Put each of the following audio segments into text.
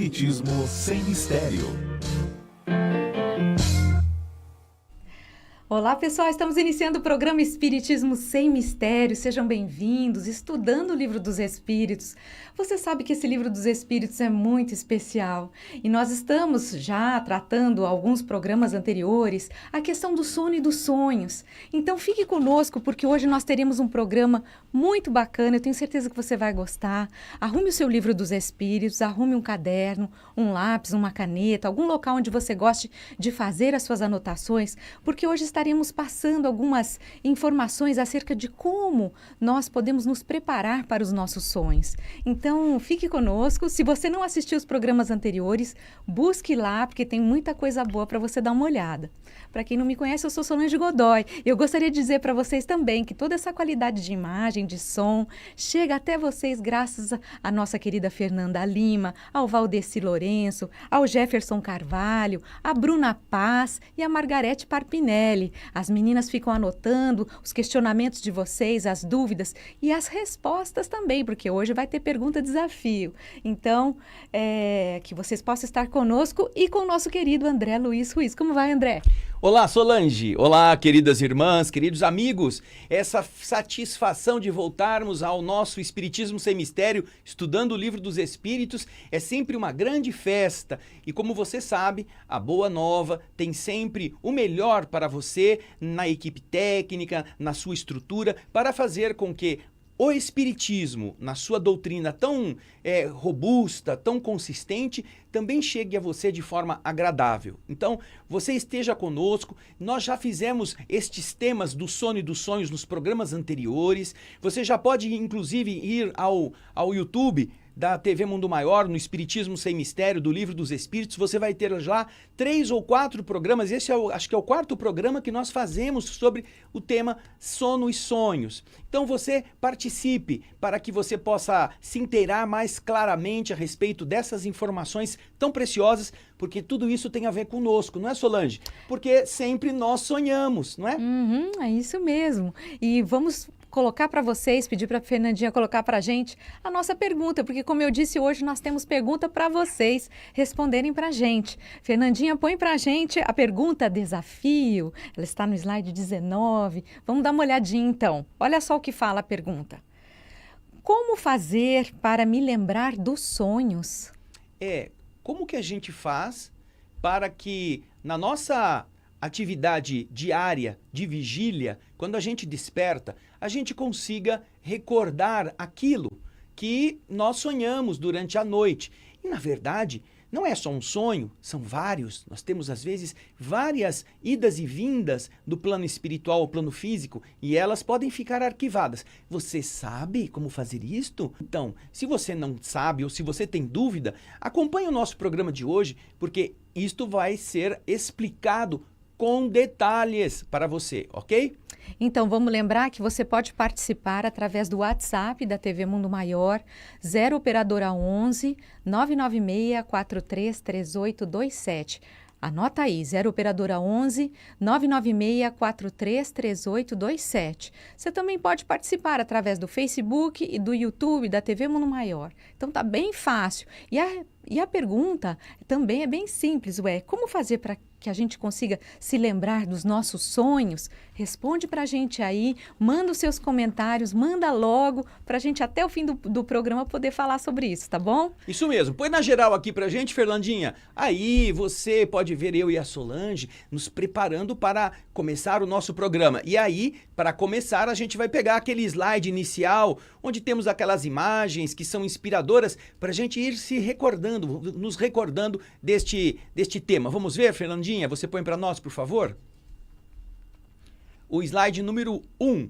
Espiritismo sem mistério. Olá pessoal, estamos iniciando o programa Espiritismo Sem Mistério, sejam bem-vindos, estudando o Livro dos Espíritos. Você sabe que esse Livro dos Espíritos é muito especial e nós estamos já tratando alguns programas anteriores a questão do sono e dos sonhos. Então fique conosco porque hoje nós teremos um programa muito bacana, eu tenho certeza que você vai gostar. Arrume o seu Livro dos Espíritos, arrume um caderno, um lápis, uma caneta, algum local onde você goste de fazer as suas anotações, porque hoje estaremos passando algumas informações acerca de como nós podemos nos preparar para os nossos sonhos. Então, fique conosco. Se você não assistiu os programas anteriores, busque lá, porque tem muita coisa boa para você dar uma olhada. Para quem não me conhece, eu sou Solange Godoy. Eu gostaria de dizer para vocês também que toda essa qualidade de imagem, de som, chega até vocês graças à nossa querida Fernanda Lima, ao Valdeci Lourenço, ao Jefferson Carvalho, a Bruna Paz e a Margarete Parpinelli. As meninas ficam anotando os questionamentos de vocês, as dúvidas e as respostas também, porque hoje vai ter pergunta-desafio. Então, que vocês possam estar conosco e com o nosso querido André Luiz Ruiz. Como vai, André? Olá, Solange. Olá, queridas irmãs, queridos amigos. Essa satisfação de voltarmos ao nosso Espiritismo Sem Mistério, estudando o Livro dos Espíritos, é sempre uma grande festa. E como você sabe, a Boa Nova tem sempre o melhor para você na equipe técnica, na sua estrutura, para fazer com que o Espiritismo, na sua doutrina tão robusta, tão consistente, também chegue a você de forma agradável. Então, você esteja conosco. Nós já fizemos estes temas do sono e dos sonhos nos programas anteriores. Você já pode, inclusive, ir ao YouTube da TV Mundo Maior, no Espiritismo Sem Mistério, do Livro dos Espíritos. Você vai ter lá 3 ou 4 programas. Esse acho que é o 4º programa que nós fazemos sobre o tema sono e sonhos. Então você participe para que você possa se inteirar mais claramente a respeito dessas informações tão preciosas, porque tudo isso tem a ver conosco, não é, Solange? Porque sempre nós sonhamos, não é? É isso mesmo. E vamos colocar para vocês, pedir para a Fernandinha colocar para a gente a nossa pergunta, porque como eu disse, hoje nós temos pergunta para vocês responderem para a gente. Fernandinha, põe para a gente a pergunta desafio, ela está no slide 19, vamos dar uma olhadinha então. Olha só o que fala a pergunta. Como fazer para me lembrar dos sonhos? Como que a gente faz para que na nossa atividade diária de vigília, quando a gente desperta, a gente consiga recordar aquilo que nós sonhamos durante a noite. E, na verdade, não é só um sonho, são vários. Nós temos, às vezes, várias idas e vindas do plano espiritual ao plano físico e elas podem ficar arquivadas. Você sabe como fazer isto? Então, se você não sabe ou se você tem dúvida, acompanhe o nosso programa de hoje, porque isto vai ser explicado com detalhes para você, ok? Então, vamos lembrar que você pode participar através do WhatsApp da TV Mundo Maior, 0 Operadora 11 996 43 3827. Anota aí, 0 Operadora 11 996 43 3827. Você também pode participar através do Facebook e do YouTube da TV Mundo Maior. Então, tá bem fácil. E a pergunta também é bem simples, como fazer para que a gente consiga se lembrar dos nossos sonhos? Responde para a gente aí, manda os seus comentários, manda logo para a gente até o fim do programa poder falar sobre isso, tá bom? Isso mesmo, põe na geral aqui pra gente, Fernandinha. Aí você pode ver eu e a Solange nos preparando para começar o nosso programa. E aí, para começar, a gente vai pegar aquele slide inicial, onde temos aquelas imagens que são inspiradoras para a gente ir se recordando, nos recordando deste tema. Vamos ver, Fernandinha? Você põe para nós, por favor? O slide número 1.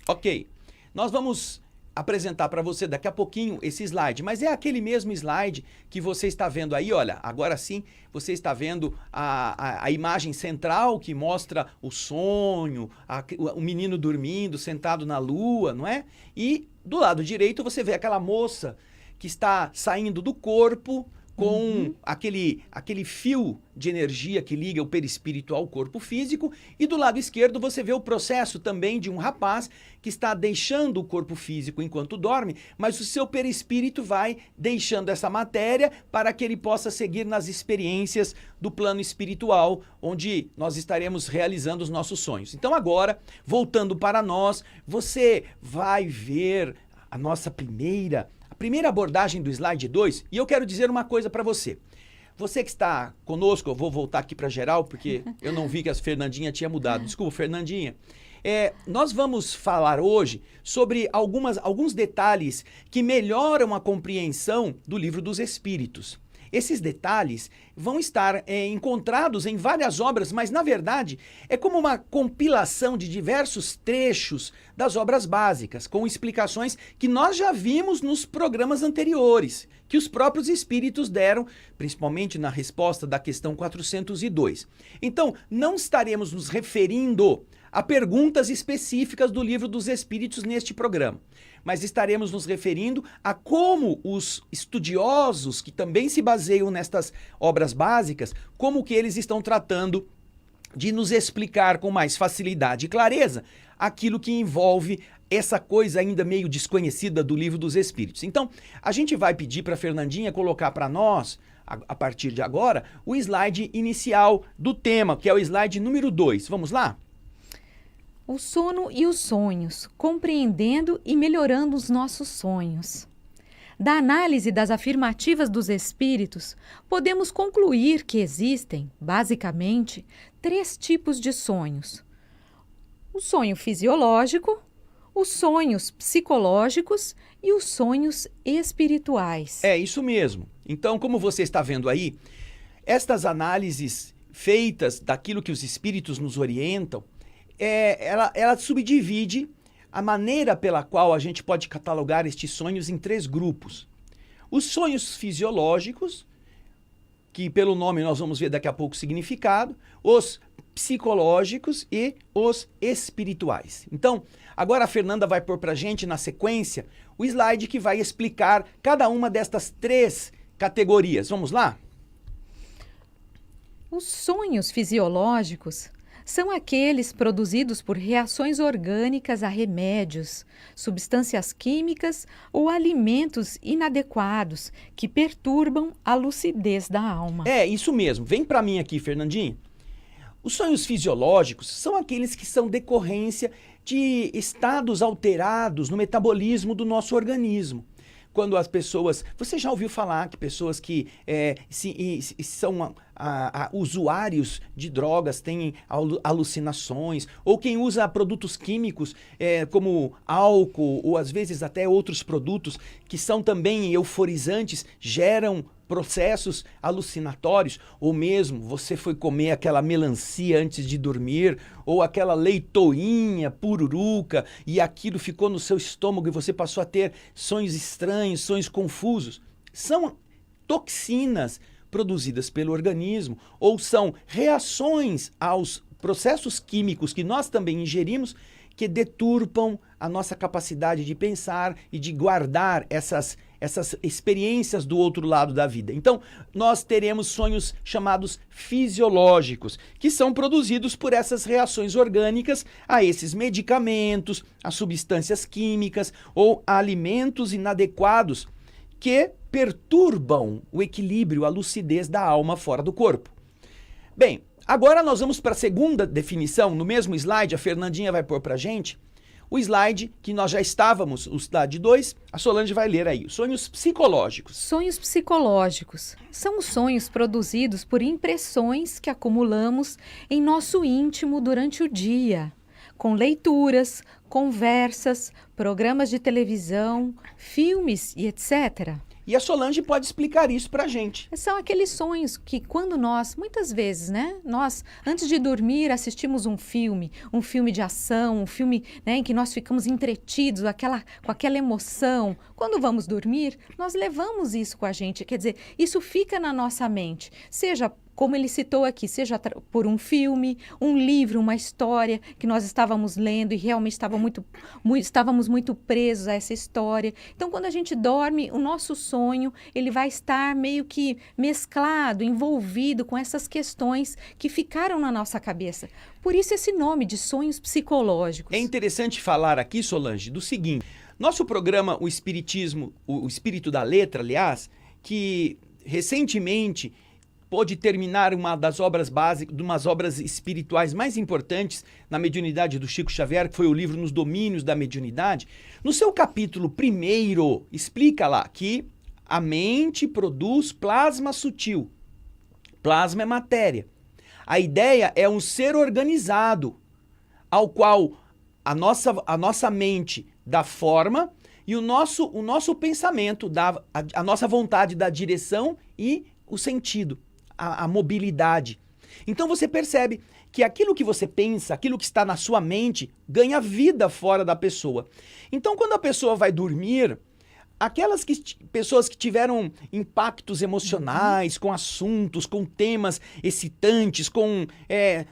Ok. Nós vamos apresentar para você daqui a pouquinho esse slide, mas é aquele mesmo slide que você está vendo aí, olha, agora sim você está vendo a imagem central que mostra o sonho, o menino dormindo, sentado na lua, não é? E do lado direito você vê aquela moça que está saindo do corpo com aquele fio de energia que liga o perispírito ao corpo físico, e do lado esquerdo você vê o processo também de um rapaz que está deixando o corpo físico enquanto dorme, mas o seu perispírito vai deixando essa matéria para que ele possa seguir nas experiências do plano espiritual, onde nós estaremos realizando os nossos sonhos. Então agora, voltando para nós, você vai ver a nossa primeira abordagem do slide 2, e eu quero dizer uma coisa para você. Você que está conosco, eu vou voltar aqui para geral, porque eu não vi que a Fernandinha tinha mudado. Desculpa, Fernandinha. Nós vamos falar hoje sobre alguns detalhes que melhoram a compreensão do Livro dos Espíritos. Esses detalhes vão estar encontrados em várias obras, mas na verdade é como uma compilação de diversos trechos das obras básicas, com explicações que nós já vimos nos programas anteriores, que os próprios espíritos deram, principalmente na resposta da questão 402. Então, não estaremos nos referindo a perguntas específicas do Livro dos Espíritos neste programa, mas estaremos nos referindo a como os estudiosos, que também se baseiam nestas obras básicas, como que eles estão tratando de nos explicar com mais facilidade e clareza aquilo que envolve essa coisa ainda meio desconhecida do Livro dos Espíritos. Então, a gente vai pedir para a Fernandinha colocar para nós, a partir de agora, o slide inicial do tema, que é o slide número 2. Vamos lá? O sono e os sonhos, compreendendo e melhorando os nossos sonhos. Da análise das afirmativas dos espíritos, podemos concluir que existem, basicamente, 3 tipos de sonhos: o sonho fisiológico, os sonhos psicológicos e os sonhos espirituais. É isso mesmo. Então, como você está vendo aí, estas análises feitas daquilo que os espíritos nos orientam, ela subdivide a maneira pela qual a gente pode catalogar estes sonhos em 3 grupos. Os sonhos fisiológicos, que pelo nome nós vamos ver daqui a pouco o significado, os psicológicos e os espirituais. Então, agora a Fernanda vai pôr para a gente, na sequência, o slide que vai explicar cada uma destas 3 categorias. Vamos lá? Os sonhos fisiológicos são aqueles produzidos por reações orgânicas a remédios, substâncias químicas ou alimentos inadequados que perturbam a lucidez da alma. É, isso mesmo. Vem para mim aqui, Fernandinho. Os sonhos fisiológicos são aqueles que são decorrência de estados alterados no metabolismo do nosso organismo. Quando as pessoas... Você já ouviu falar que pessoas que são usuários de drogas têm alucinações, ou quem usa produtos químicos como álcool, ou às vezes até outros produtos que são também euforizantes, geram processos alucinatórios, ou mesmo você foi comer aquela melancia antes de dormir, ou aquela leitoinha pururuca, e aquilo ficou no seu estômago e você passou a ter sonhos estranhos, sonhos confusos. São toxinas produzidas pelo organismo, ou são reações aos processos químicos que nós também ingerimos, que deturpam a nossa capacidade de pensar e de guardar essas experiências do outro lado da vida. Então, nós teremos sonhos chamados fisiológicos, que são produzidos por essas reações orgânicas a esses medicamentos, a substâncias químicas ou a alimentos inadequados que perturbam o equilíbrio, a lucidez da alma fora do corpo. Bem, agora nós vamos para a segunda definição. No mesmo slide, a Fernandinha vai pôr para a gente o slide que nós já estávamos, o slide 2, a Solange vai ler aí. Sonhos psicológicos. Sonhos psicológicos são os sonhos produzidos por impressões que acumulamos em nosso íntimo durante o dia, com leituras, conversas, programas de televisão, filmes e etc. E a Solange pode explicar isso pra gente. São aqueles sonhos que quando nós, muitas vezes, nós, antes de dormir, assistimos um filme de ação, um filme, em que nós ficamos entretidos, com aquela emoção. Quando vamos dormir, nós levamos isso com a gente, quer dizer, isso fica na nossa mente, seja como ele citou aqui, seja por um filme, um livro, uma história que nós estávamos lendo e realmente estávamos muito presos a essa história. Então, quando a gente dorme, o nosso sonho, ele vai estar meio que mesclado, envolvido com essas questões que ficaram na nossa cabeça. Por isso esse nome de sonhos psicológicos. É interessante falar aqui, Solange, do seguinte. Nosso programa, o Espiritismo, o Espírito da Letra, aliás, que recentemente pôde terminar uma das obras básicas, de umas obras espirituais mais importantes na mediunidade do Chico Xavier, que foi o livro Nos Domínios da Mediunidade. No seu capítulo 1º, explica lá que a mente produz plasma sutil. Plasma é matéria. A ideia é um ser organizado, ao qual a nossa mente dá forma e o nosso pensamento dá a nossa vontade dá direção e o sentido. A mobilidade. Então você percebe que aquilo que você pensa, aquilo que está na sua mente, ganha vida fora da pessoa. Então quando a pessoa vai dormir, aquelas pessoas que tiveram impactos emocionais com assuntos, com temas excitantes, com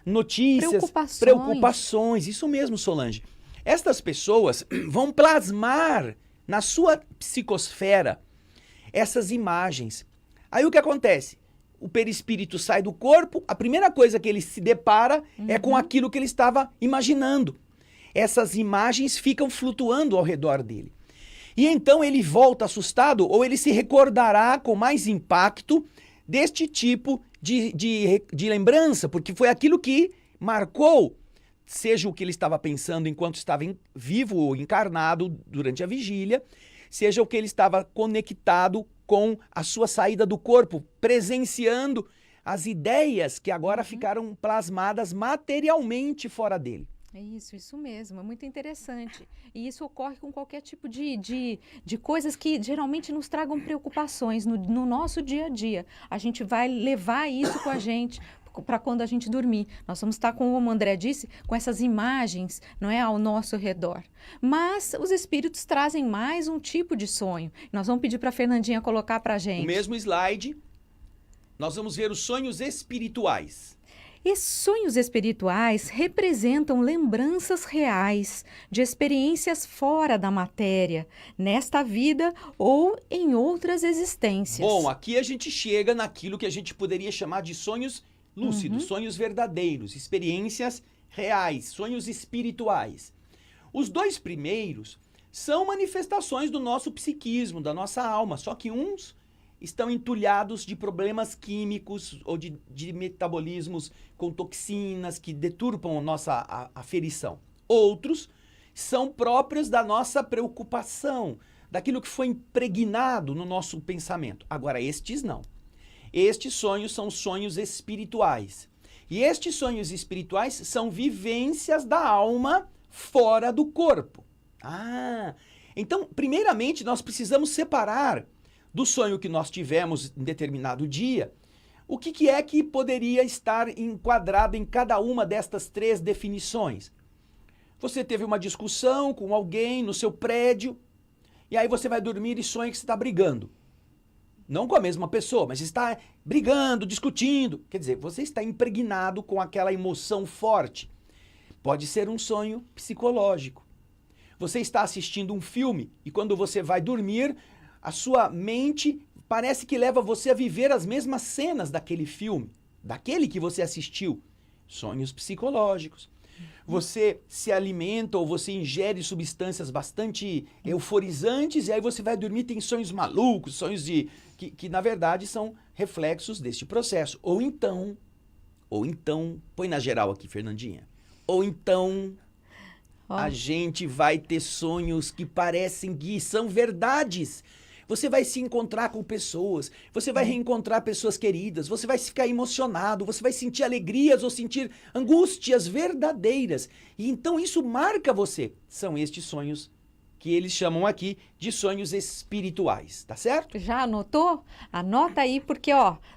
notícias, preocupações, isso mesmo, Solange. Estas pessoas vão plasmar na sua psicosfera essas imagens. Aí o que acontece? O perispírito sai do corpo, a primeira coisa que ele se depara é com aquilo que ele estava imaginando. Essas imagens ficam flutuando ao redor dele. E então ele volta assustado ou ele se recordará com mais impacto deste tipo de lembrança, porque foi aquilo que marcou, seja o que ele estava pensando enquanto estava vivo ou encarnado durante a vigília, seja o que ele estava conectado com a sua saída do corpo, presenciando as ideias que agora ficaram plasmadas materialmente fora dele. É isso mesmo, é muito interessante. E isso ocorre com qualquer tipo de coisas que geralmente nos tragam preocupações no nosso dia a dia. A gente vai levar isso com a gente para quando a gente dormir. Nós vamos estar, como o André disse, com essas imagens, não é, ao nosso redor. Mas os espíritos trazem mais um tipo de sonho. Nós vamos pedir para a Fernandinha colocar para a gente. O mesmo slide, nós vamos ver os sonhos espirituais. Esses sonhos espirituais representam lembranças reais de experiências fora da matéria, nesta vida ou em outras existências. Bom, aqui a gente chega naquilo que a gente poderia chamar de sonhos lúcidos, sonhos verdadeiros, experiências reais, sonhos espirituais. Os dois primeiros são manifestações do nosso psiquismo, da nossa alma, só que uns estão entulhados de problemas químicos ou de metabolismos com toxinas que deturpam a nossa aferição. Outros são próprios da nossa preocupação, daquilo que foi impregnado no nosso pensamento. Agora, estes não. Estes sonhos são sonhos espirituais. E estes sonhos espirituais são vivências da alma fora do corpo. Então, primeiramente, nós precisamos separar do sonho que nós tivemos em determinado dia, o que é que poderia estar enquadrado em cada uma destas três definições. Você teve uma discussão com alguém no seu prédio, e aí você vai dormir e sonha que você está brigando. Não com a mesma pessoa, mas está brigando, discutindo. Quer dizer, você está impregnado com aquela emoção forte. Pode ser um sonho psicológico. Você está assistindo um filme e quando você vai dormir, a sua mente parece que leva você a viver as mesmas cenas daquele filme, daquele que você assistiu. Sonhos psicológicos. Você se alimenta ou você ingere substâncias bastante euforizantes e aí você vai dormir, tem sonhos malucos, sonhos que na verdade são reflexos deste processo. Ou então, põe na geral aqui, Fernandinha. Ou então, a gente vai ter sonhos que parecem que são verdades. Você vai se encontrar com pessoas, você vai reencontrar pessoas queridas, você vai ficar emocionado, você vai sentir alegrias ou sentir angústias verdadeiras. E então isso marca você. São estes sonhos que eles chamam aqui de sonhos espirituais, tá certo? Já anotou? Anota aí porque,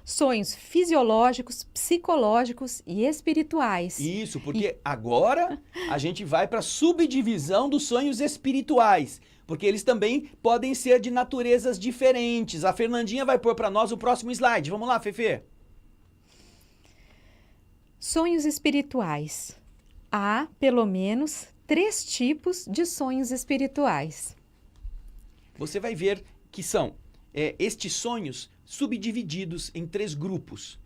sonhos fisiológicos, psicológicos e espirituais. Isso, porque agora a gente vai para a subdivisão dos sonhos espirituais. Porque eles também podem ser de naturezas diferentes. A Fernandinha vai pôr para nós o próximo slide. Vamos lá, Fefe. Sonhos espirituais. Há, pelo menos, 3 tipos de sonhos espirituais. Você vai ver que são estes sonhos subdivididos em 3 grupos.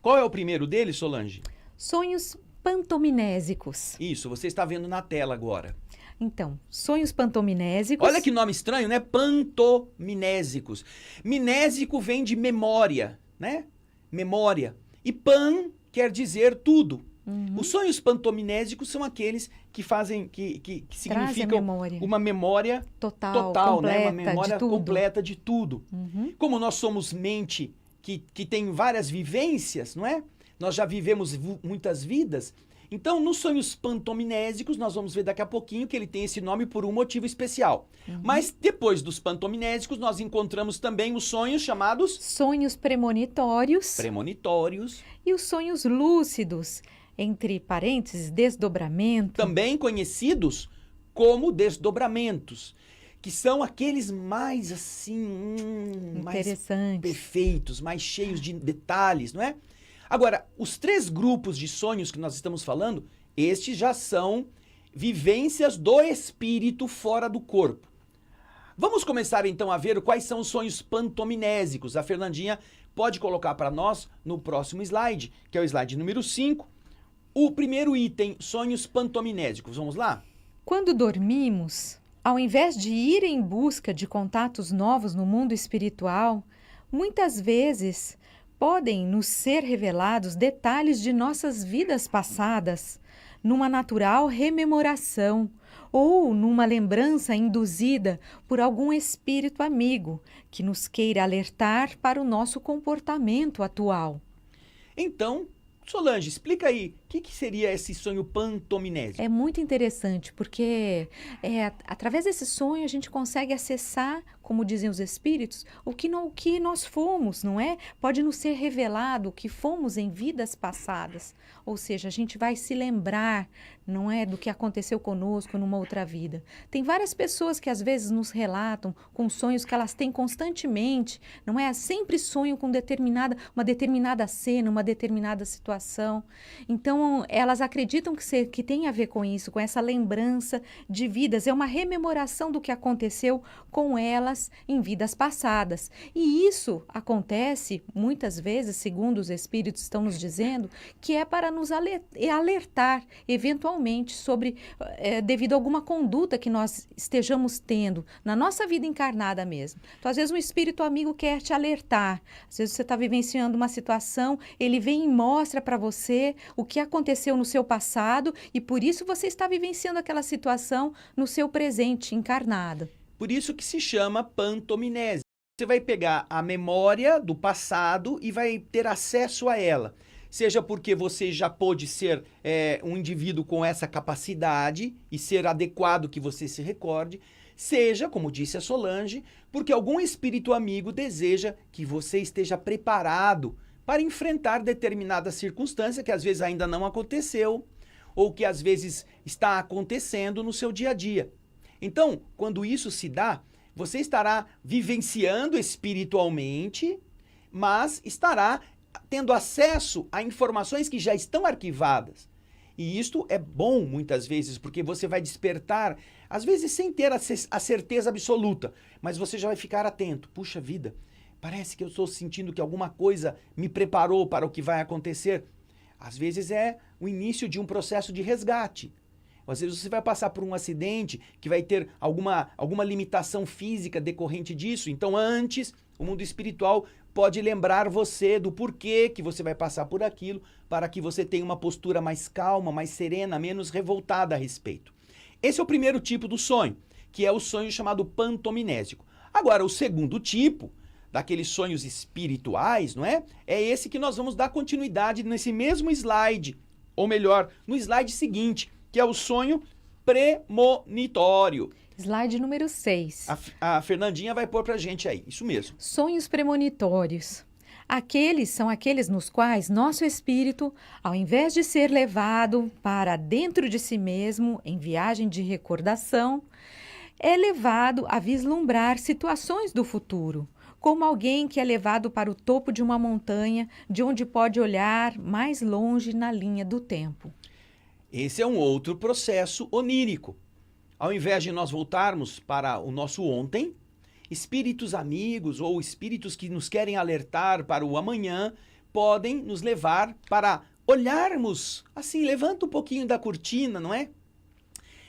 Qual é o primeiro deles, Solange? Sonhos pantominésicos. Isso, você está vendo na tela agora. Então, sonhos pantominésicos. Olha que nome estranho, né? Pantominésicos. Minésico vem de memória, né? Memória. E pan quer dizer tudo. Os sonhos pantominésicos são aqueles que fazem, que significam uma memória total, completa, né? Uma memória de tudo. completa de tudo. Como nós somos mente que tem várias vivências, não é? Nós já vivemos muitas vidas. Então, nos sonhos pantominésicos, nós vamos ver daqui a pouquinho que ele tem esse nome por um motivo especial. Mas depois dos pantominésicos, nós encontramos também os sonhos chamados... Sonhos premonitórios. Premonitórios. E os sonhos lúcidos, entre parênteses, desdobramento. Também conhecidos como desdobramentos, que são aqueles mais assim, mais Interessantes. perfeitos, mais cheios de detalhes, não é? Agora, os 3 grupos de sonhos que nós estamos falando, estes já são vivências do espírito fora do corpo. Vamos começar então a ver quais são os sonhos pantominésicos. A Fernandinha pode colocar para nós no próximo slide, que é o slide número 5, o primeiro item, sonhos pantominésicos. Vamos lá? Quando dormimos, ao invés de ir em busca de contatos novos no mundo espiritual, muitas vezes podem nos ser revelados detalhes de nossas vidas passadas, numa natural rememoração ou numa lembrança induzida por algum espírito amigo que nos queira alertar para o nosso comportamento atual. Então, Solange, explica aí, o que seria esse sonho pantominésico? É muito interessante, porque através desse sonho a gente consegue acessar, como dizem os espíritos, o que nós fomos, não é? Pode nos ser revelado o que fomos em vidas passadas. Ou seja, a gente vai se lembrar, não é, do que aconteceu conosco numa outra vida. Tem várias pessoas que às vezes nos relatam com sonhos que elas têm constantemente, não é? Sempre sonham com uma determinada cena, uma determinada situação. Então, elas acreditam que tem a ver com isso, com essa lembrança de vidas. É uma rememoração do que aconteceu com elas em vidas passadas. E isso acontece muitas vezes, segundo os espíritos estão nos dizendo, que é para nos alertar eventualmente sobre, devido a alguma conduta que nós estejamos tendo na nossa vida encarnada mesmo. Então, às vezes um espírito amigo quer te alertar. Às vezes você está vivenciando uma situação, ele vem e mostra para você o que aconteceu no seu passado e por isso você está vivenciando aquela situação no seu presente encarnado. Por isso que se chama pantominese. Você vai pegar a memória do passado e vai ter acesso a ela. Seja porque você já pôde ser um indivíduo com essa capacidade e ser adequado que você se recorde, seja, como disse a Solange, porque algum espírito amigo deseja que você esteja preparado para enfrentar determinada circunstância que às vezes ainda não aconteceu ou que às vezes está acontecendo no seu dia a dia. Então, quando isso se dá, você estará vivenciando espiritualmente, mas estará tendo acesso a informações que já estão arquivadas. E isto é bom muitas vezes, porque você vai despertar, às vezes sem ter a certeza absoluta, mas você já vai ficar atento. Puxa vida, parece que eu estou sentindo que alguma coisa me preparou para o que vai acontecer. Às vezes é o início de um processo de resgate. Às vezes você vai passar por um acidente que vai ter alguma limitação física decorrente disso. Então, antes, o mundo espiritual pode lembrar você do porquê que você vai passar por aquilo, para que você tenha uma postura mais calma, mais serena, menos revoltada a respeito. Esse é o primeiro tipo do sonho, que é o sonho chamado pantominésico. Agora, o segundo tipo, daqueles sonhos espirituais, não é? É esse que nós vamos dar continuidade nesse mesmo slide, ou melhor, no slide seguinte, que é o sonho premonitório. Slide número 6. A Fernandinha vai pôr pra gente aí, isso mesmo. Sonhos premonitórios. Aqueles são aqueles nos quais nosso espírito, ao invés de ser levado para dentro de si mesmo, em viagem de recordação, é levado a vislumbrar situações do futuro, como alguém que é levado para o topo de uma montanha, de onde pode olhar mais longe na linha do tempo. Esse é um outro processo onírico. Ao invés de nós voltarmos para o nosso ontem, espíritos amigos ou espíritos que nos querem alertar para o amanhã podem nos levar para olharmos, assim, levanta um pouquinho da cortina, não é?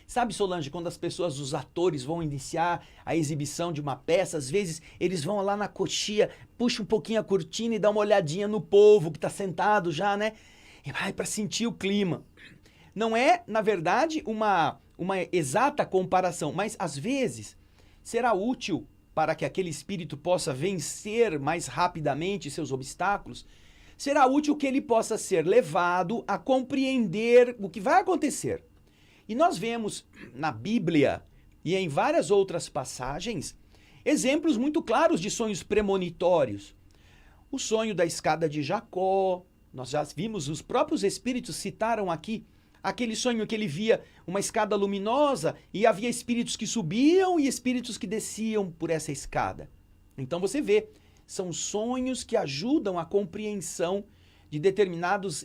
Sabe, Solange, quando as pessoas, os atores vão iniciar a exibição de uma peça, às vezes eles vão lá na coxia, puxam um pouquinho a cortina e dão uma olhadinha no povo que está sentado já, né? E vai para sentir o clima. Não é, na verdade, uma exata comparação, mas às vezes será útil para que aquele espírito possa vencer mais rapidamente seus obstáculos, será útil que ele possa ser levado a compreender o que vai acontecer. E nós vemos na Bíblia e em várias outras passagens exemplos muito claros de sonhos premonitórios. O sonho da escada de Jacó, nós já vimos, os próprios espíritos citaram aqui aquele sonho que ele via uma escada luminosa e havia espíritos que subiam e espíritos que desciam por essa escada. Então você vê, são sonhos que ajudam a compreensão de determinados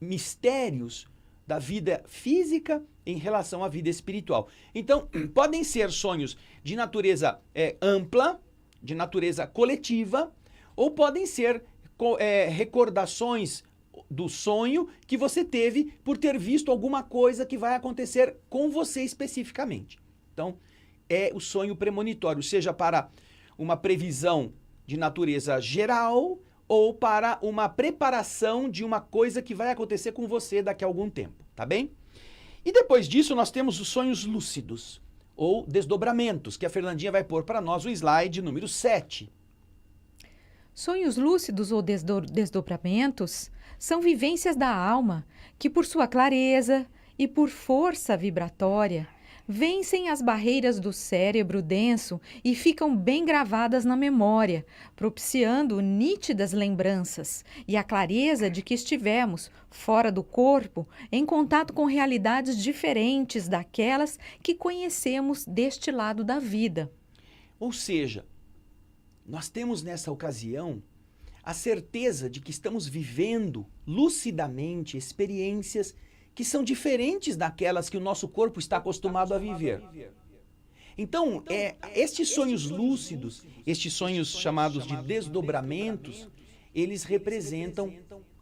mistérios da vida física em relação à vida espiritual. Então, podem ser sonhos de natureza ampla, de natureza coletiva, ou podem ser recordações do sonho que você teve por ter visto alguma coisa que vai acontecer com você especificamente. Então, é o sonho premonitório, seja para uma previsão de natureza geral ou para uma preparação de uma coisa que vai acontecer com você daqui a algum tempo, tá bem? E depois disso nós temos os sonhos lúcidos, ou desdobramentos, que a Fernandinha vai pôr para nós o slide número 7. Sonhos lúcidos ou desdobramentos são vivências da alma que, por sua clareza e por força vibratória, vencem as barreiras do cérebro denso e ficam bem gravadas na memória, propiciando nítidas lembranças e a clareza de que estivemos, fora do corpo, em contato com realidades diferentes daquelas que conhecemos deste lado da vida. Ou seja, nós temos nessa ocasião a certeza de que estamos vivendo lucidamente experiências que são diferentes daquelas que o nosso corpo está acostumado a viver. Então, estes sonhos lúcidos, estes sonhos chamados de desdobramentos, eles representam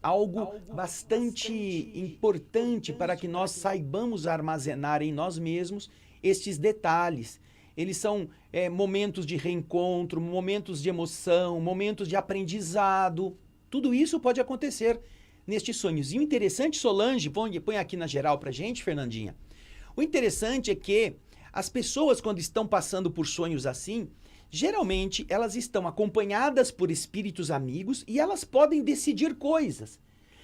algo bastante importante para que nós saibamos armazenar em nós mesmos estes detalhes. Eles são momentos de reencontro, momentos de emoção, momentos de aprendizado. Tudo isso pode acontecer nestes sonhos. E o interessante, Solange, põe aqui na geral pra gente, Fernandinha. O interessante é que as pessoas, quando estão passando por sonhos assim, geralmente elas estão acompanhadas por espíritos amigos e elas podem decidir coisas.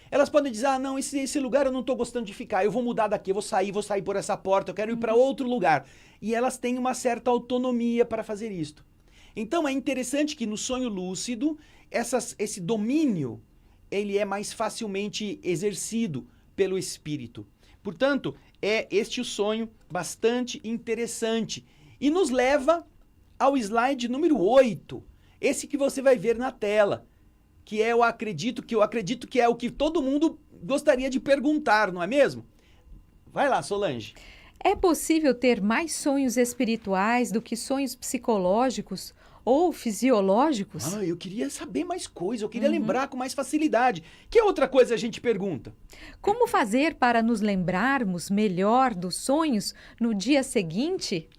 Elas podem dizer, não, esse lugar eu não estou gostando de ficar, eu vou mudar daqui, eu vou sair por essa porta, eu quero ir para outro lugar. E elas têm uma certa autonomia para fazer isto. Então é interessante que no sonho lúcido, esse domínio, ele é mais facilmente exercido pelo espírito. Portanto, é este o sonho bastante interessante. E nos leva ao slide número 8, esse que você vai ver na tela, que eu acredito que é o que todo mundo gostaria de perguntar, não é mesmo? Vai lá, Solange. É possível ter mais sonhos espirituais do que sonhos psicológicos ou fisiológicos? Eu queria saber mais coisa, eu queria lembrar com mais facilidade. Que outra coisa a gente pergunta? Como fazer para nos lembrarmos melhor dos sonhos no dia seguinte?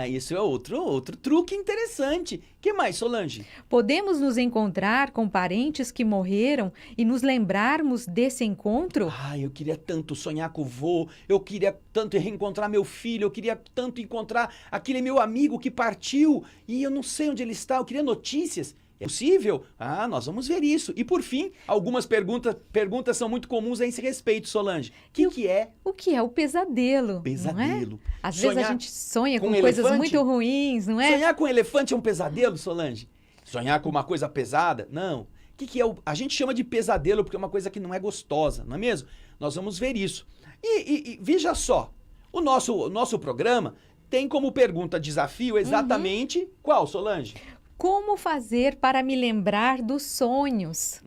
Isso é outro truque interessante. Que mais, Solange? Podemos nos encontrar com parentes que morreram e nos lembrarmos desse encontro? Eu queria tanto sonhar com o vô, eu queria tanto reencontrar meu filho, eu queria tanto encontrar aquele meu amigo que partiu e eu não sei onde ele está, eu queria notícias. É possível? Nós vamos ver isso. E por fim, algumas perguntas são muito comuns a esse respeito, Solange. O que é? O que é o pesadelo? Pesadelo. Não é? Às vezes a gente sonha com elefante? Coisas muito ruins, não é? Sonhar com elefante é um pesadelo, Solange? Sonhar com uma coisa pesada? Não. O que é? A gente chama de pesadelo porque é uma coisa que não é gostosa, não é mesmo? Nós vamos ver isso. E veja só, o nosso programa tem como pergunta desafio exatamente qual, Solange? Como fazer para me lembrar dos sonhos?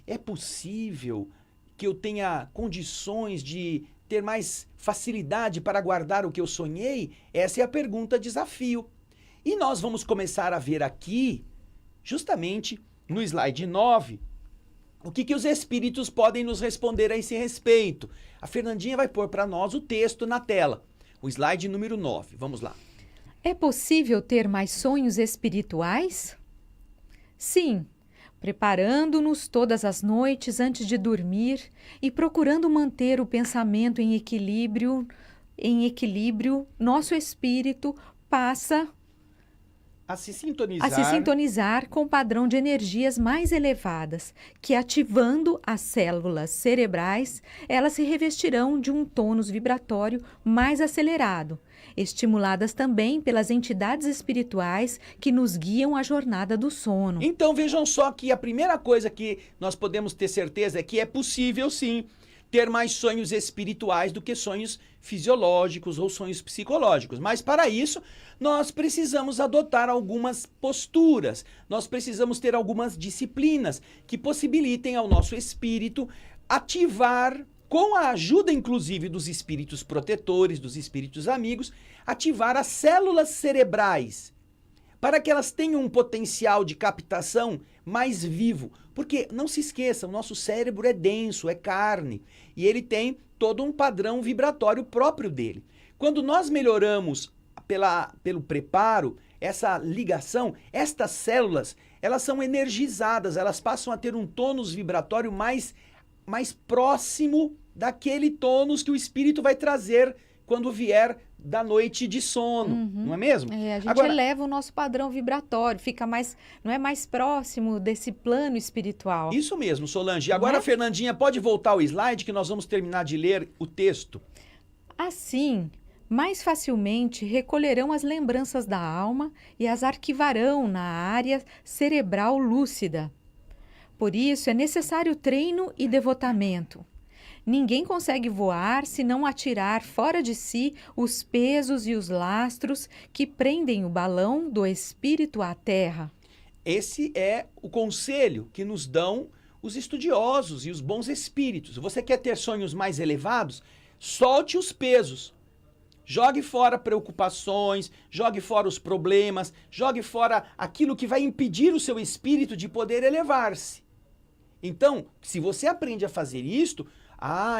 É possível que eu tenha condições de ter mais facilidade para guardar o que eu sonhei? Essa é a pergunta desafio. E nós vamos começar a ver aqui, justamente no slide 9, o que os espíritos podem nos responder a esse respeito. A Fernandinha vai pôr para nós o texto na tela. O slide número 9. Vamos lá. É possível ter mais sonhos espirituais? Sim, preparando-nos todas as noites antes de dormir e procurando manter o pensamento em equilíbrio, nosso espírito passa A se a se sintonizar com o padrão de energias mais elevadas, que ativando as células cerebrais, elas se revestirão de um tônus vibratório mais acelerado, estimuladas também pelas entidades espirituais que nos guiam a jornada do sono. Então vejam só que a primeira coisa que nós podemos ter certeza é que é possível sim ter mais sonhos espirituais do que sonhos fisiológicos ou sonhos psicológicos. Mas para isso, nós precisamos adotar algumas posturas, nós precisamos ter algumas disciplinas que possibilitem ao nosso espírito ativar, com a ajuda inclusive dos espíritos protetores, dos espíritos amigos, ativar as células cerebrais, para que elas tenham um potencial de captação mais vivo. Porque, não se esqueça, o nosso cérebro é denso, é carne, e ele tem todo um padrão vibratório próprio dele. Quando nós melhoramos pelo preparo, essa ligação, estas células, elas são energizadas, elas passam a ter um tônus vibratório mais próximo daquele tônus que o espírito vai trazer quando vier da noite de sono, não é mesmo? A gente eleva o nosso padrão vibratório, fica não é mais próximo desse plano espiritual. Isso mesmo, Solange. Agora, Fernandinha, pode voltar ao slide que nós vamos terminar de ler o texto. Assim, mais facilmente recolherão as lembranças da alma e as arquivarão na área cerebral lúcida. Por isso, é necessário treino e devotamento. Ninguém consegue voar se não atirar fora de si os pesos e os lastros que prendem o balão do espírito à terra. Esse é o conselho que nos dão os estudiosos e os bons espíritos. Você quer ter sonhos mais elevados? Solte os pesos. Jogue fora preocupações, jogue fora os problemas, jogue fora aquilo que vai impedir o seu espírito de poder elevar-se. Então, se você aprende a fazer isto,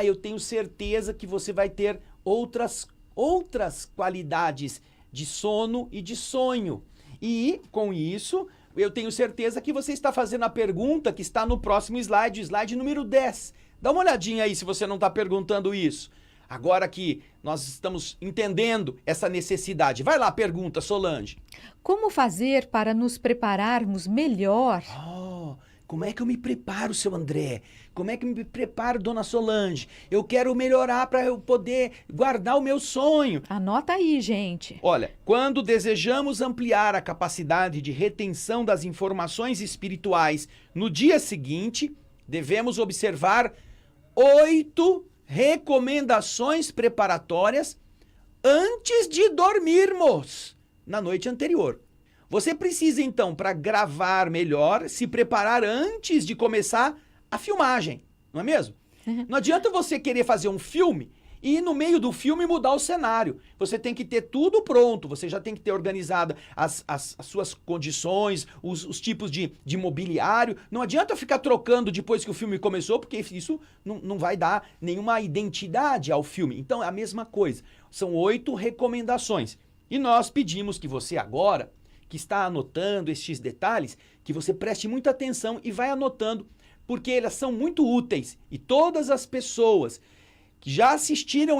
eu tenho certeza que você vai ter outras qualidades de sono e de sonho. E, com isso, eu tenho certeza que você está fazendo a pergunta que está no próximo slide, o slide número 10. Dá uma olhadinha aí se você não está perguntando isso. Agora que nós estamos entendendo essa necessidade. Vai lá, pergunta, Solange. Como fazer para nos prepararmos melhor? Como é que eu me preparo, seu André? Como é que eu me preparo, dona Solange? Eu quero melhorar para eu poder guardar o meu sonho. Anota aí, gente. Olha, quando desejamos ampliar a capacidade de retenção das informações espirituais no dia seguinte, devemos observar 8 recomendações preparatórias antes de dormirmos na noite anterior. Você precisa, então, para gravar melhor, se preparar antes de começar a filmagem, não é mesmo? Não adianta você querer fazer um filme e no meio do filme mudar o cenário. Você tem que ter tudo pronto, você já tem que ter organizado as suas condições, os tipos de mobiliário. Não adianta ficar trocando depois que o filme começou, porque isso não vai dar nenhuma identidade ao filme. Então é a mesma coisa. São 8 recomendações. E nós pedimos que você agora, que está anotando estes detalhes, que você preste muita atenção e vai anotando, porque elas são muito úteis. E todas as pessoas que já assistiram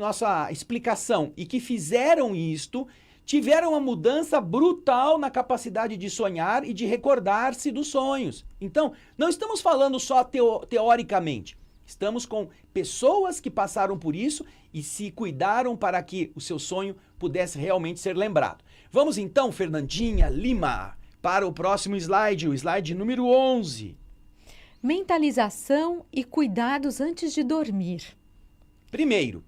nossa explicação e que fizeram isto, tiveram uma mudança brutal na capacidade de sonhar e de recordar-se dos sonhos. Então, não estamos falando só teoricamente. Estamos com pessoas que passaram por isso e se cuidaram para que o seu sonho pudesse realmente ser lembrado. Vamos então, Fernandinha Lima, para o próximo slide, o slide número 11. Mentalização e cuidados antes de dormir. Primeiro,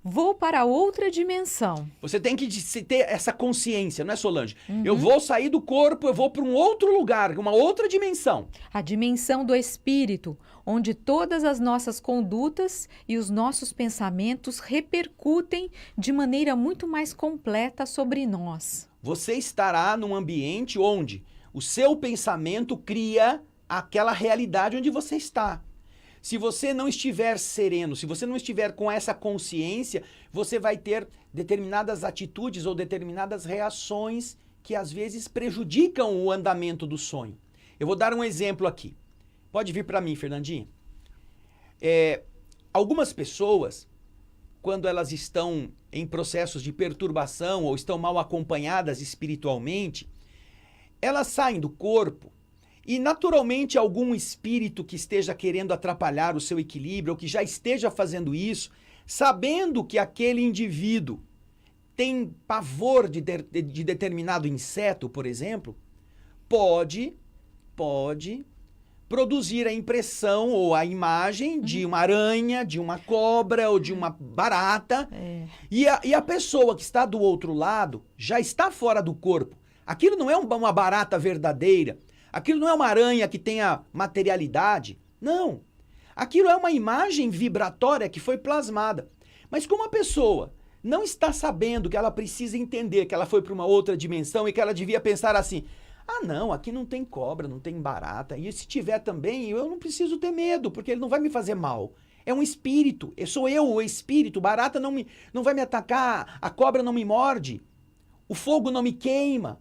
Vou para outra dimensão. Você tem que ter essa consciência, não é, Solange? Eu vou sair do corpo, eu vou para um outro lugar, uma outra dimensão. A dimensão do espírito, onde todas as nossas condutas e os nossos pensamentos repercutem de maneira muito mais completa sobre nós. Você estará num ambiente onde o seu pensamento cria aquela realidade onde você está. Se você não estiver sereno, se você não estiver com essa consciência, você vai ter determinadas atitudes ou determinadas reações que às vezes prejudicam o andamento do sonho. Eu vou dar um exemplo aqui. Pode vir para mim, Fernandinha. Algumas pessoas, quando elas estão em processos de perturbação ou estão mal acompanhadas espiritualmente, elas saem do corpo e naturalmente algum espírito que esteja querendo atrapalhar o seu equilíbrio ou que já esteja fazendo isso, sabendo que aquele indivíduo tem pavor de determinado inseto, por exemplo, pode produzir a impressão ou a imagem de uma aranha, de uma cobra ou de uma barata. E a pessoa que está do outro lado já está fora do corpo. Aquilo não é uma barata verdadeira. Aquilo não é uma aranha que tenha materialidade. Não. Aquilo é uma imagem vibratória que foi plasmada. Mas como a pessoa não está sabendo que ela precisa entender que ela foi para uma outra dimensão e que ela devia pensar assim: ah, não, aqui não tem cobra, não tem barata. E se tiver também, eu não preciso ter medo, porque ele não vai me fazer mal. É um espírito. Sou eu, o espírito. Barata não vai me atacar. A cobra não me morde. O fogo não me queima.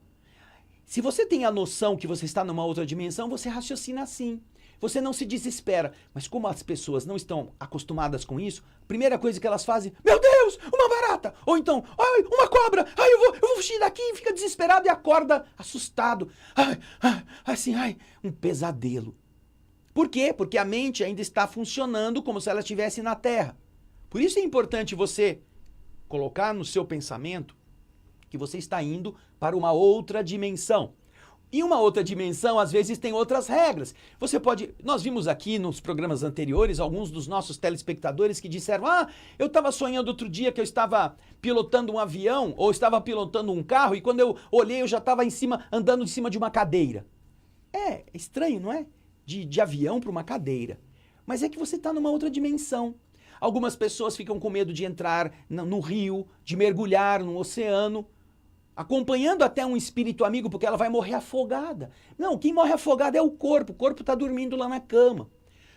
Se você tem a noção que você está numa outra dimensão, você raciocina assim. Você não se desespera. Mas como as pessoas não estão acostumadas com isso, a primeira coisa que elas fazem: meu Deus, uma barata! Ou então, ai, uma cobra! Ai, eu vou fugir daqui! E fica desesperado e acorda assustado. Um pesadelo. Por quê? Porque a mente ainda está funcionando como se ela estivesse na Terra. Por isso é importante você colocar no seu pensamento que você está indo para uma outra dimensão. E uma outra dimensão, às vezes, tem outras regras. Nós vimos aqui nos programas anteriores alguns dos nossos telespectadores que disseram: eu estava sonhando outro dia que eu estava pilotando um avião ou estava pilotando um carro e quando eu olhei eu já estava andando em cima de uma cadeira. É estranho, não é? De avião para uma cadeira. Mas é que você está numa outra dimensão. Algumas pessoas ficam com medo de entrar no rio, de mergulhar no oceano, acompanhando até um espírito amigo, porque ela vai morrer afogada. Não, quem morre afogado é o corpo está dormindo lá na cama.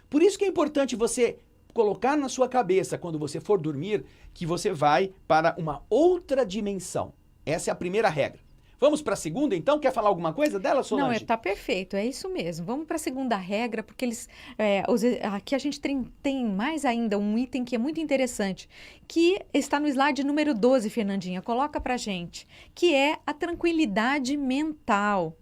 Por isso que é importante você colocar na sua cabeça, quando você for dormir, que você vai para uma outra dimensão. Essa é a primeira regra. Vamos para a segunda, então? Quer falar alguma coisa dela, Solange? Não, tá perfeito, é isso mesmo. Vamos para a segunda regra, porque aqui a gente tem mais ainda um item que é muito interessante, que está no slide número 12, Fernandinha. Coloca para gente, que é a tranquilidade mental.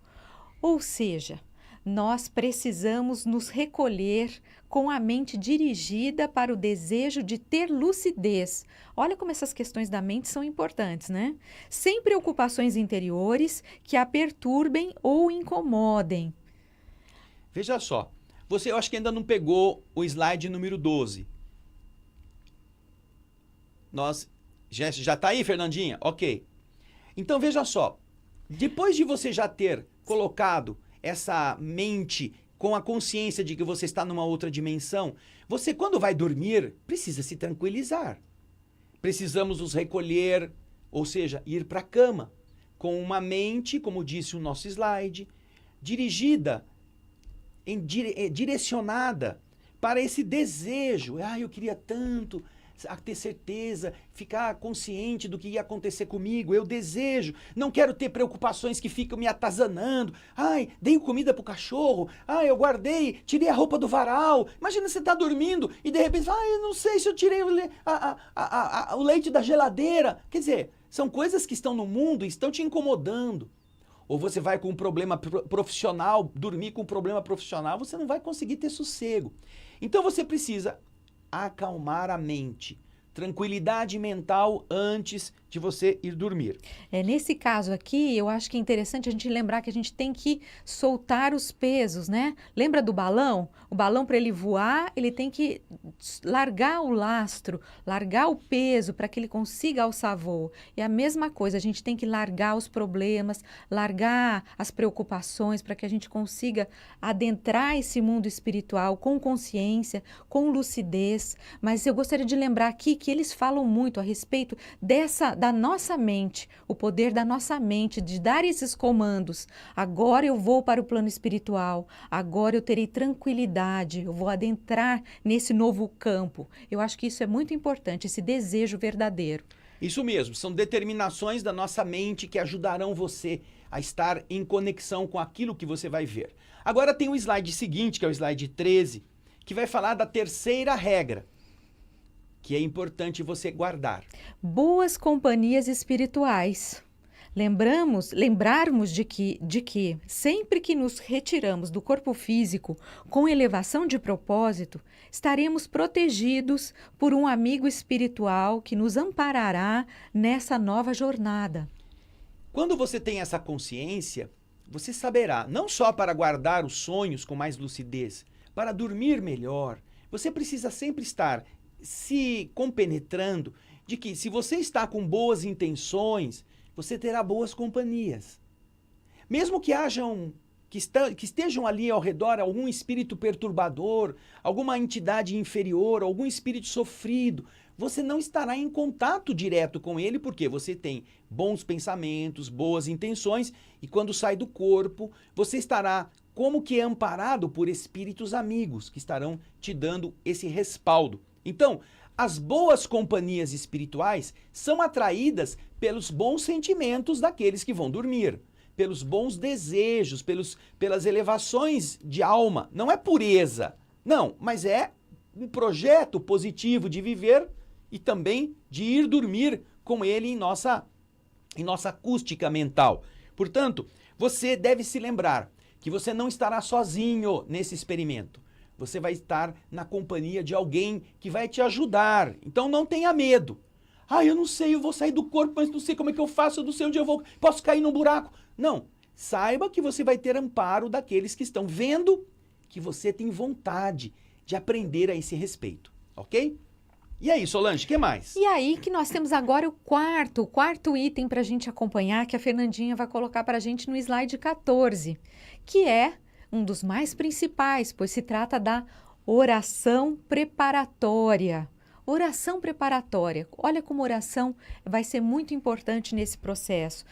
Ou seja, nós precisamos nos recolher com a mente dirigida para o desejo de ter lucidez. Olha como essas questões da mente são importantes, né? Sem preocupações interiores que a perturbem ou incomodem. Veja só, eu acho que ainda não pegou o slide número 12. Já está aí, Fernandinha? Ok. Então veja só, depois de você já ter colocado essa mente com a consciência de que você está numa outra dimensão, você, quando vai dormir, precisa se tranquilizar. Precisamos nos recolher, ou seja, ir para a cama, com uma mente, como disse o nosso slide, dirigida, direcionada para esse desejo. Eu queria tanto ter certeza, ficar consciente do que ia acontecer comigo, eu desejo, não quero ter preocupações que ficam me atazanando. Dei comida pro cachorro, eu guardei, tirei a roupa do varal. Imagina você tá dormindo e de repente, eu não sei se eu tirei o leite da geladeira. Quer dizer, são coisas que estão no mundo e estão te incomodando. Ou você vai com um problema profissional, dormir com um problema profissional, você não vai conseguir ter sossego. Então você precisa acalmar a mente, tranquilidade mental antes de você ir dormir. Nesse caso aqui, eu acho que é interessante a gente lembrar que a gente tem que soltar os pesos, né? Lembra do balão? O balão, para ele voar, ele tem que largar o lastro, largar o peso para que ele consiga alçar voo. E a mesma coisa, a gente tem que largar os problemas, largar as preocupações para que a gente consiga adentrar esse mundo espiritual com consciência, com lucidez. Mas eu gostaria de lembrar aqui que eles falam muito a respeito da nossa mente, o poder da nossa mente, de dar esses comandos. Agora eu vou para o plano espiritual, agora eu terei tranquilidade, eu vou adentrar nesse novo campo. Eu acho que isso é muito importante, esse desejo verdadeiro. Isso mesmo, são determinações da nossa mente que ajudarão você a estar em conexão com aquilo que você vai ver. Agora tem o slide seguinte, que é o slide 13, que vai falar da terceira regra, que é importante você guardar. Boas companhias espirituais. Lembrarmos de que sempre que nos retiramos do corpo físico com elevação de propósito, estaremos protegidos por um amigo espiritual que nos amparará nessa nova jornada. Quando você tem essa consciência, você saberá, não só para guardar os sonhos com mais lucidez, para dormir melhor, você precisa sempre estar se compenetrando de que se você está com boas intenções, você terá boas companhias. Mesmo que que estejam ali ao redor algum espírito perturbador, alguma entidade inferior, algum espírito sofrido, você não estará em contato direto com ele porque você tem bons pensamentos, boas intenções e quando sai do corpo, você estará como que amparado por espíritos amigos que estarão te dando esse respaldo. Então, as boas companhias espirituais são atraídas pelos bons sentimentos daqueles que vão dormir, pelos bons desejos, pelas elevações de alma. Não é pureza, não, mas é um projeto positivo de viver e também de ir dormir com ele em nossa acústica mental. Portanto, você deve se lembrar que você não estará sozinho nesse experimento. Você vai estar na companhia de alguém que vai te ajudar. Então não tenha medo. Eu não sei, eu vou sair do corpo, mas não sei como é que eu faço, eu não sei onde eu vou, posso cair num buraco. Não, saiba que você vai ter amparo daqueles que estão vendo que você tem vontade de aprender a esse respeito, ok? E aí, Solange, o que mais? E aí que nós temos agora o quarto item para a gente acompanhar, que a Fernandinha vai colocar para a gente no slide 14, que é um dos mais principais, pois se trata da oração preparatória. Oração preparatória. Olha como oração vai ser muito importante nesse processo.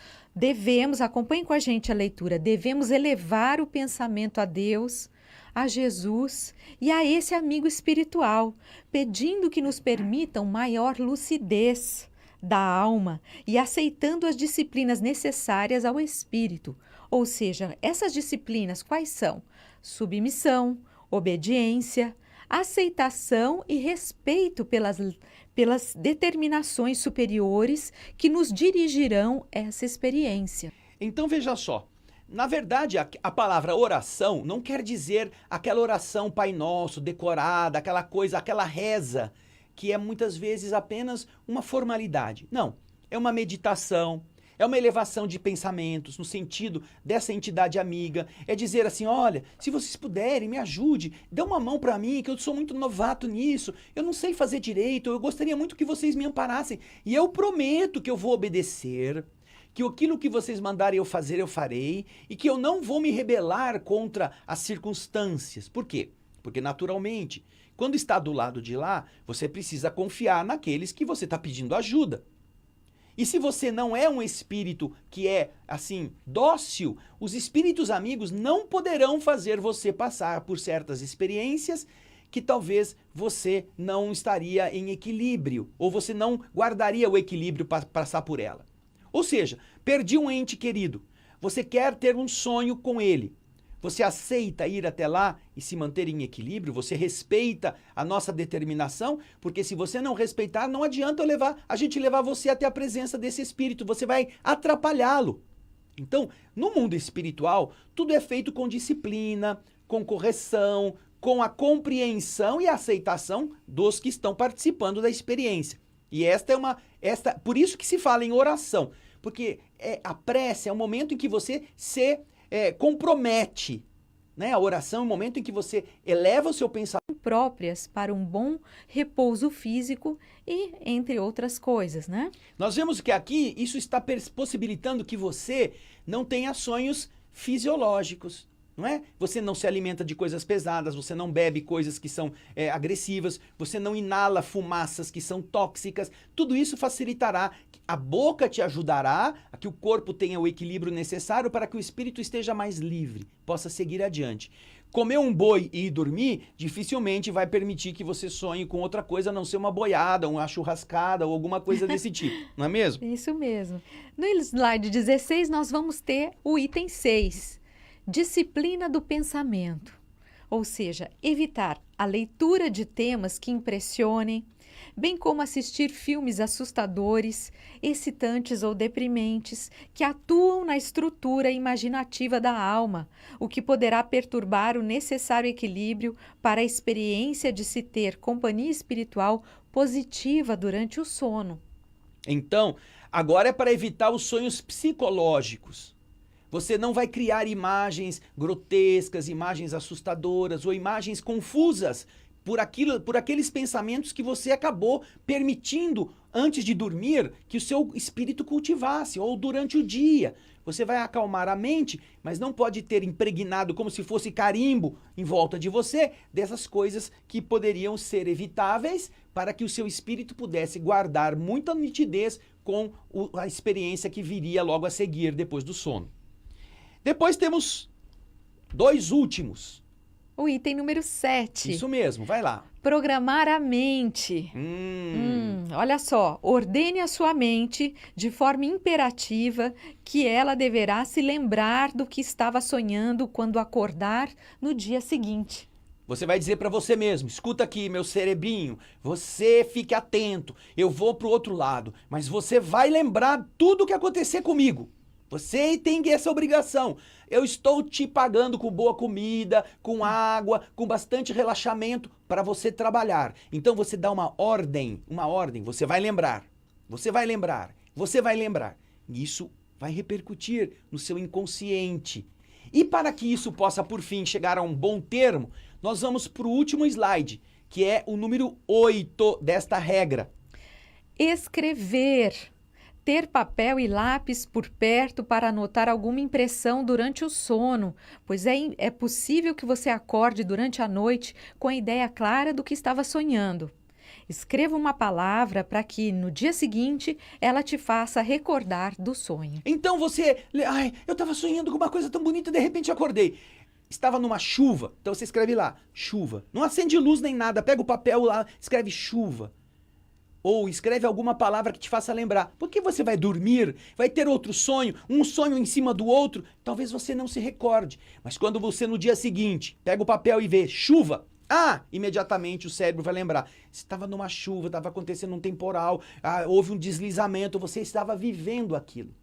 Acompanhe com a gente a leitura, devemos elevar o pensamento a Deus, a Jesus e a esse amigo espiritual, pedindo que nos permitam maior lucidez da alma e aceitando as disciplinas necessárias ao espírito. Ou seja, essas disciplinas quais são? Submissão, obediência, aceitação e respeito pelas determinações superiores que nos dirigirão essa experiência. Então veja só, na verdade a palavra oração não quer dizer aquela oração Pai Nosso, decorada, aquela coisa, aquela reza, que é muitas vezes apenas uma formalidade. Não, é uma meditação, é uma elevação de pensamentos no sentido dessa entidade amiga. É dizer assim, olha, se vocês puderem, me ajude, dê uma mão para mim, que eu sou muito novato nisso, eu não sei fazer direito, eu gostaria muito que vocês me amparassem. E eu prometo que eu vou obedecer, que aquilo que vocês mandarem eu fazer, eu farei, e que eu não vou me rebelar contra as circunstâncias. Por quê? Porque naturalmente, quando está do lado de lá, você precisa confiar naqueles que você está pedindo ajuda. E se você não é um espírito que é, assim, dócil, os espíritos amigos não poderão fazer você passar por certas experiências que talvez você não estaria em equilíbrio, ou você não guardaria o equilíbrio para passar por ela. Ou seja, perdi um ente querido, você quer ter um sonho com ele. Você aceita ir até lá e se manter em equilíbrio? Você respeita a nossa determinação? Porque se você não respeitar, não adianta a gente levar você até a presença desse espírito. Você vai atrapalhá-lo. Então, no mundo espiritual, tudo é feito com disciplina, com correção, com a compreensão e a aceitação dos que estão participando da experiência. E por isso que se fala em oração, porque a prece é um momento em que você se compromete, né? A oração é um momento em que você eleva o seu pensamento. Próprias para um bom repouso físico e entre outras coisas, né? Nós vemos que aqui isso está possibilitando que você não tenha sonhos fisiológicos, não é? Você não se alimenta de coisas pesadas, você não bebe coisas que são agressivas, você não inala fumaças que são tóxicas. Tudo isso facilitará, a boca te ajudará a que o corpo tenha o equilíbrio necessário para que o espírito esteja mais livre, possa seguir adiante. Comer um boi e ir dormir dificilmente vai permitir que você sonhe com outra coisa, a não ser uma boiada, uma churrascada ou alguma coisa desse tipo, não é mesmo? Isso mesmo. No slide 16, nós vamos ter o item 6, disciplina do pensamento. Ou seja, evitar a leitura de temas que impressionem, bem como assistir filmes assustadores, excitantes ou deprimentes, que atuam na estrutura imaginativa da alma, o que poderá perturbar o necessário equilíbrio para a experiência de se ter companhia espiritual positiva durante o sono. Então, agora é para evitar os sonhos psicológicos. Você não vai criar imagens grotescas, imagens assustadoras ou imagens confusas por aqueles pensamentos que você acabou permitindo antes de dormir que o seu espírito cultivasse, ou durante o dia. Você vai acalmar a mente, mas não pode ter impregnado como se fosse carimbo em volta de você dessas coisas que poderiam ser evitáveis para que o seu espírito pudesse guardar muita nitidez com a experiência que viria logo a seguir depois do sono. Depois temos 2 últimos. O item número 7. Isso mesmo, vai lá. Programar a mente. Olha só, ordene a sua mente de forma imperativa que ela deverá se lembrar do que estava sonhando quando acordar no dia seguinte. Você vai dizer para você mesmo, escuta aqui, meu cerebrinho, você fique atento, eu vou pro outro lado, mas você vai lembrar tudo o que acontecer comigo. Você tem essa obrigação. Eu estou te pagando com boa comida, com água, com bastante relaxamento para você trabalhar. Então você dá uma ordem, você vai lembrar, você vai lembrar, você vai lembrar. Isso vai repercutir no seu inconsciente. E para que isso possa, por fim, chegar a um bom termo, nós vamos para o último slide, que é o número 8 desta regra. Escrever. Ter papel e lápis por perto para anotar alguma impressão durante o sono, pois é possível que você acorde durante a noite com a ideia clara do que estava sonhando. Escreva uma palavra para que, no dia seguinte, ela te faça recordar do sonho. Então eu estava sonhando com uma coisa tão bonita e de repente acordei. Estava numa chuva, então você escreve lá, chuva. Não acende luz nem nada, pega o papel lá, escreve chuva. Ou escreve alguma palavra que te faça lembrar. Porque você vai dormir, vai ter outro sonho, um sonho em cima do outro, talvez você não se recorde. Mas quando você no dia seguinte pega o papel e vê chuva, imediatamente o cérebro vai lembrar. Estava numa chuva, estava acontecendo um temporal, houve um deslizamento, você estava vivendo aquilo.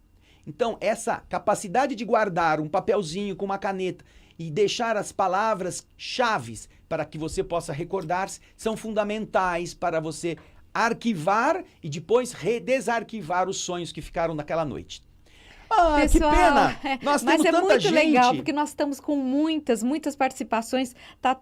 Então essa capacidade de guardar um papelzinho com uma caneta e deixar as palavras chaves para que você possa recordar-se são fundamentais para você arquivar e depois redesarquivar os sonhos que ficaram naquela noite. Pessoal, que pena! Nós temos mas é tanta muito gente. legal, porque nós estamos com muitas participações,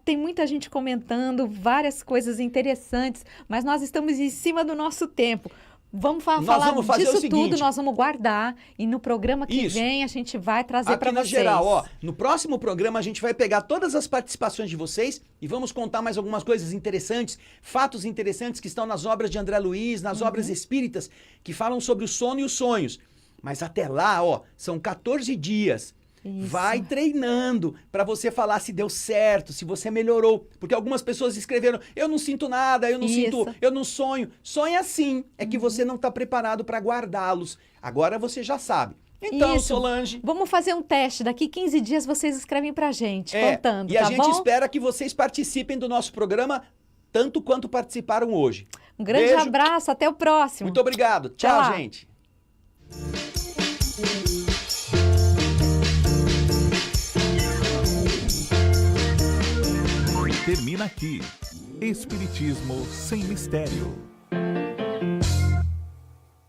tem muita gente comentando, várias coisas interessantes, mas nós estamos em cima do nosso tempo. Vamos falar disso tudo, nós vamos guardar e no programa que vem a gente vai trazer para vocês. Geral, no próximo programa a gente vai pegar todas as participações de vocês e vamos contar mais algumas coisas interessantes, fatos interessantes que estão nas obras de André Luiz, nas obras espíritas, que falam sobre o sono e os sonhos. Mas até lá, são 14 dias. Isso. Vai treinando para você falar se deu certo, se você melhorou. Porque algumas pessoas escreveram, eu não sinto nada, eu não sonho. Sonha sim, é que você não está preparado para guardá-los. Agora você já sabe. Então, Solange... Vamos fazer um teste. Daqui 15 dias vocês escrevem pra gente, contando, e a gente espera que vocês participem do nosso programa tanto quanto participaram hoje. Um grande abraço, até o próximo. Muito obrigado. Tchau, gente. Termina aqui. Espiritismo sem mistério.